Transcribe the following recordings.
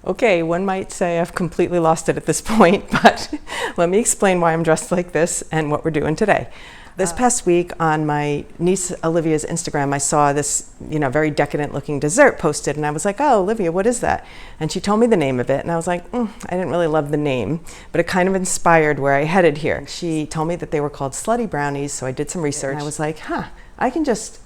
Okay, one might say I've completely lost it at this point, but let me explain why I'm dressed like this and what we're doing today. This past week on my niece Olivia's Instagram, I saw this, very decadent looking dessert posted, and I was like, oh, Olivia, what is that? And she told me the name of it, and I was like, I didn't really love the name, but it kind of inspired where I headed here. She told me that they were called slutty brownies, so I did some research, and I was like, I can just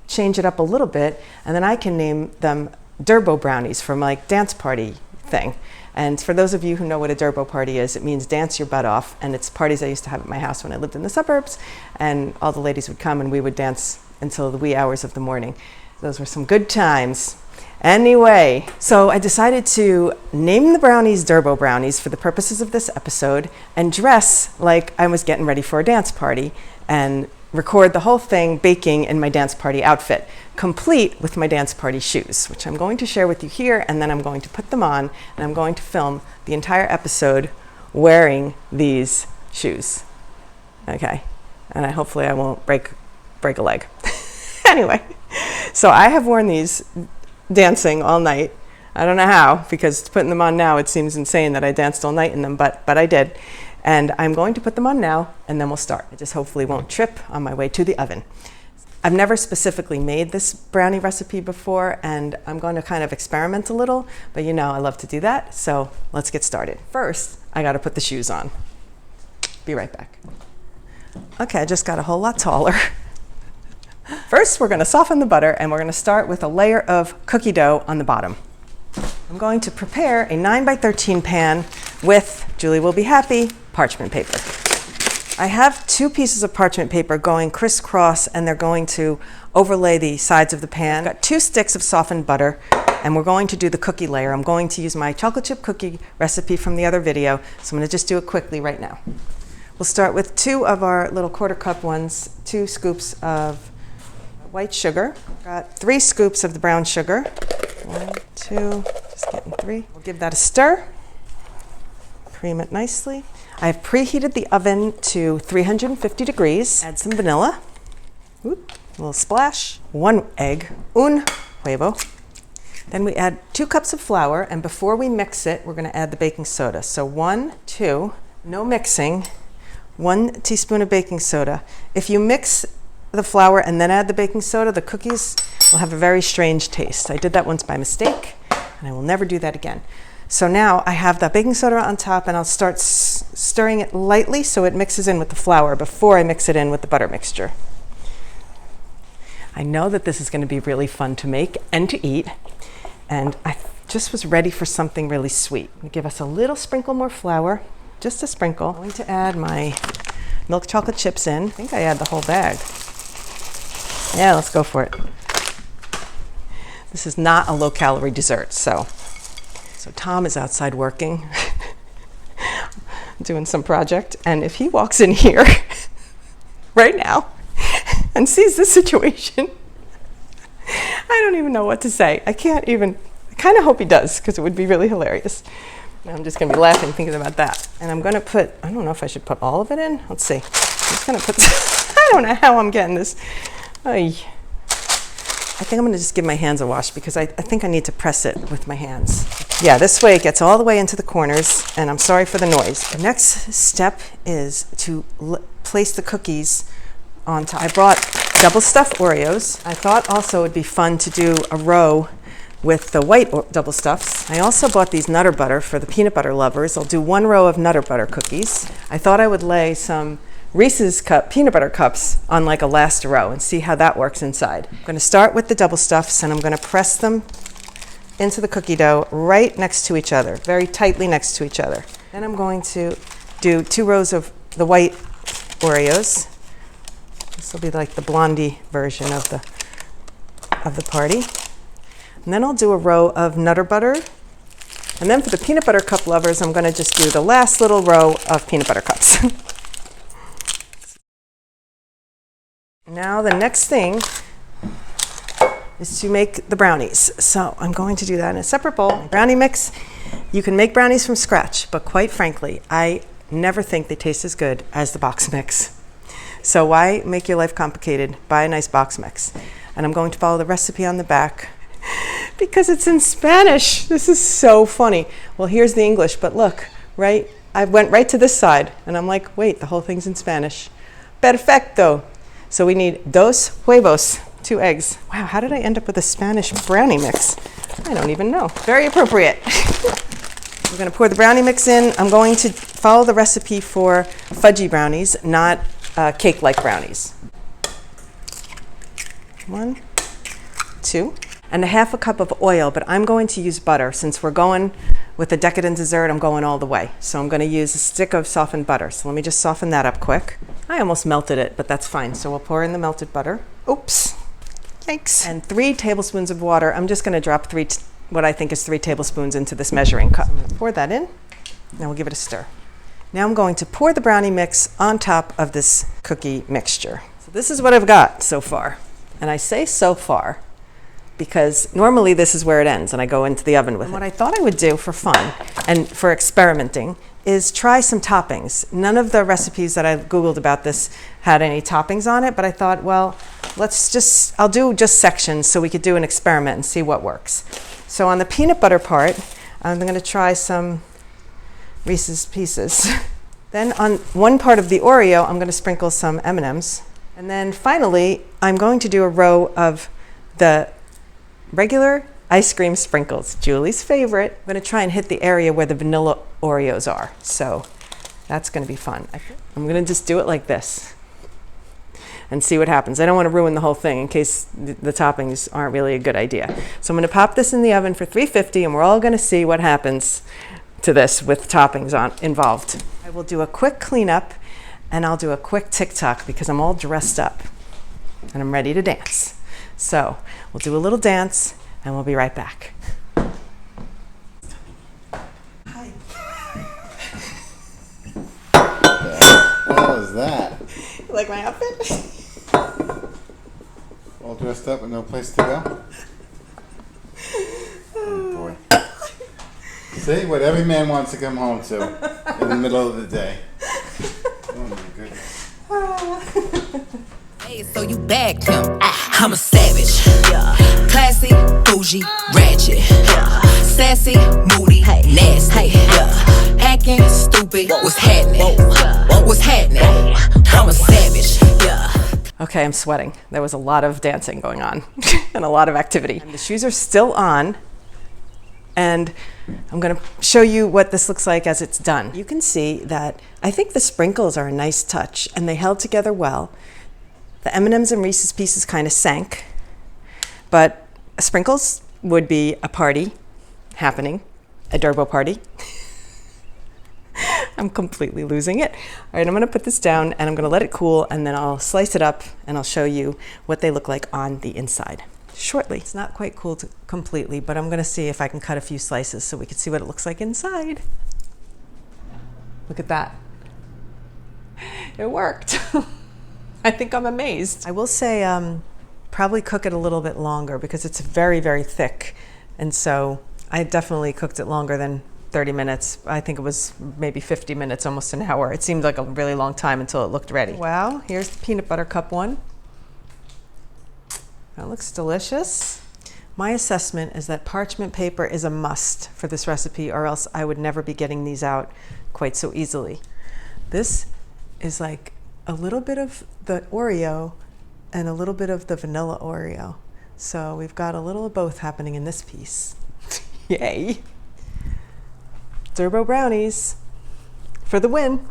change it up a little bit, and then I can name them Durbo Brownies from like dance party thing. And for those of you who know what a Durbo party is, it means dance your butt off, and it's parties I used to have at my house when I lived in the suburbs, and all the ladies would come and we would dance until the wee hours of the morning. Those were some good times. Anyway, so I decided to name the brownies Durbo Brownies for the purposes of this episode and dress like I was getting ready for a dance party and record the whole thing baking in my dance party outfit, complete with my dance party shoes, which I'm going to share with you here, and then I'm going to put them on, and I'm going to film the entire episode wearing these shoes. Okay, and hopefully I won't break a leg. Anyway, so I have worn these dancing all night. I don't know how, because putting them on now, it seems insane that I danced all night in them, but I did. And I'm going to put them on now, and then we'll start. I just hopefully won't trip on my way to the oven. I've never specifically made this brownie recipe before, and I'm going to kind of experiment a little, but I love to do that, so let's get started. First, I gotta put the shoes on. Be right back. Okay, I just got a whole lot taller. First, we're gonna soften the butter, and we're gonna start with a layer of cookie dough on the bottom. I'm going to prepare a 9x13 pan with, Julie will be happy, parchment paper. I have 2 pieces of parchment paper going crisscross, and they're going to overlay the sides of the pan. I've got 2 sticks of softened butter, and we're going to do the cookie layer. I'm going to use my chocolate chip cookie recipe from the other video, so I'm going to just do it quickly right now. We'll start with 2 of our little 1/4 cup ones, 2 scoops of white sugar. Got 3 scoops of the brown sugar. 1, 2, just getting 3. We'll give that a stir. Cream it nicely. I have preheated the oven to 350 degrees. Add some vanilla. Whoop, a little splash. 1 egg. Un huevo. Then we add 2 cups of flour, and before we mix it, we're going to add the baking soda. So 1, 2, no mixing. 1 teaspoon of baking soda. If you mix the flour and then add the baking soda, the cookies will have a very strange taste. I did that once by mistake, and I will never do that again. So now I have the baking soda on top, and I'll start stirring it lightly so it mixes in with the flour before I mix it in with the butter mixture. I know that this is going to be really fun to make and to eat, and I just was ready for something really sweet. I'm going to give us a little sprinkle more flour, just a sprinkle. I'm going to add my milk chocolate chips in. I think I add the whole bag. Yeah, let's go for it. This is not a low-calorie dessert, so Tom is outside working, doing some project, and if he walks in here right now and sees this situation, I don't even know what to say. I kind of hope he does, because it would be really hilarious. I'm just going to be laughing thinking about that. And I'm going to put, I don't know if I should put all of it in. Let's see. I'm just going to put, I don't know how I'm getting this. I think I'm going to just give my hands a wash, because I think I need to press it with my hands. Yeah, this way it gets all the way into the corners, and I'm sorry for the noise. The next step is to place the cookies on top. I brought double stuffed Oreos. I thought also it would be fun to do a row with the white double stuffs. I also bought these Nutter Butter for the peanut butter lovers. I'll do 1 row of Nutter Butter cookies. I thought I would lay some Reese's peanut butter cups on like a last row and see how that works inside. I'm going to start with the double stuffs, and I'm going to press them into the cookie dough right next to each other, very tightly next to each other. Then I'm going to do 2 rows of the white Oreos. This will be like the blondie version of the party. And then I'll do a row of Nutter Butter. And then for the peanut butter cup lovers, I'm going to just do the last little row of peanut butter cups. Now the next thing is to make the brownies. So I'm going to do that in a separate bowl. Brownie mix. You can make brownies from scratch, but quite frankly, I never think they taste as good as the box mix. So why make your life complicated? Buy a nice box mix. And I'm going to follow the recipe on the back. Because it's in Spanish. This is so funny. Well, here's the English, but look, right? I went right to this side, and I'm like, wait, the whole thing's in Spanish. Perfecto. So we need dos huevos, 2 eggs. Wow, how did I end up with a Spanish brownie mix? I don't even know. Very appropriate. We're going to pour the brownie mix in. I'm going to follow the recipe for fudgy brownies, not cake-like brownies. 1, 2, and a half a cup of oil, but I'm going to use butter. Since we're going with a decadent dessert, I'm going all the way. So I'm going to use a stick of softened butter. So let me just soften that up quick. I almost melted it, but that's fine. So we'll pour in the melted butter. Oops, yikes. And 3 tablespoons of water. I'm just going to drop what I think is 3 tablespoons into this measuring cup. Pour that in, now we'll give it a stir. Now I'm going to pour the brownie mix on top of this cookie mixture. So this is what I've got so far. And I say so far because normally this is where it ends and I go into the oven with it. What I thought I would do for fun and for experimenting is try some toppings. None of the recipes that I Googled about this had any toppings on it, but I thought, well, I'll do just sections so we could do an experiment and see what works. So on the peanut butter part, I'm going to try some Reese's Pieces. Then on one part of the Oreo, I'm going to sprinkle some M&Ms. And then finally, I'm going to do a row of the regular ice cream sprinkles, Julie's favorite. I'm going to try and hit the area where the vanilla Oreos are. So that's going to be fun. I'm going to just do it like this and see what happens. I don't want to ruin the whole thing in case the toppings aren't really a good idea. So I'm going to pop this in the oven for 350 and we're all going to see what happens to this with toppings involved. I will do a quick cleanup and I'll do a quick TikTok because I'm all dressed up and I'm ready to dance. So we'll do a little dance and we'll be right back. Hi. What was that? You like my outfit? All dressed up with no place to go? Oh boy. See, what every man wants to come home to in the middle of the day. Oh my goodness. Hey, so you bagged him. I'm a savage. Classy, bougie, ratchet. Sassy, moody, nasty. Acting stupid. What's happening? What's happening? I'm a savage. Okay, I'm sweating. There was a lot of dancing going on and a lot of activity. And the shoes are still on. And I'm going to show you what this looks like as it's done. You can see that I think the sprinkles are a nice touch and they held together well. The M&Ms and Reese's Pieces kind of sank, but sprinkles would be a party happening, a Durbo party. I'm completely losing it. All right, I'm going to put this down and I'm going to let it cool and then I'll slice it up and I'll show you what they look like on the inside shortly. It's not quite cooled completely, but I'm going to see if I can cut a few slices so we can see what it looks like inside. Look at that. It worked. I think I'm amazed. I will say probably cook it a little bit longer because it's very, very thick. And so I definitely cooked it longer than 30 minutes. I think it was maybe 50 minutes, almost an hour. It seemed like a really long time until it looked ready. Wow, here's the peanut butter cup one. That looks delicious. My assessment is that parchment paper is a must for this recipe or else I would never be getting these out quite so easily. This is like a little bit of the Oreo and a little bit of the vanilla Oreo. So we've got a little of both happening in this piece. Yay. Durbo Brownies for the win.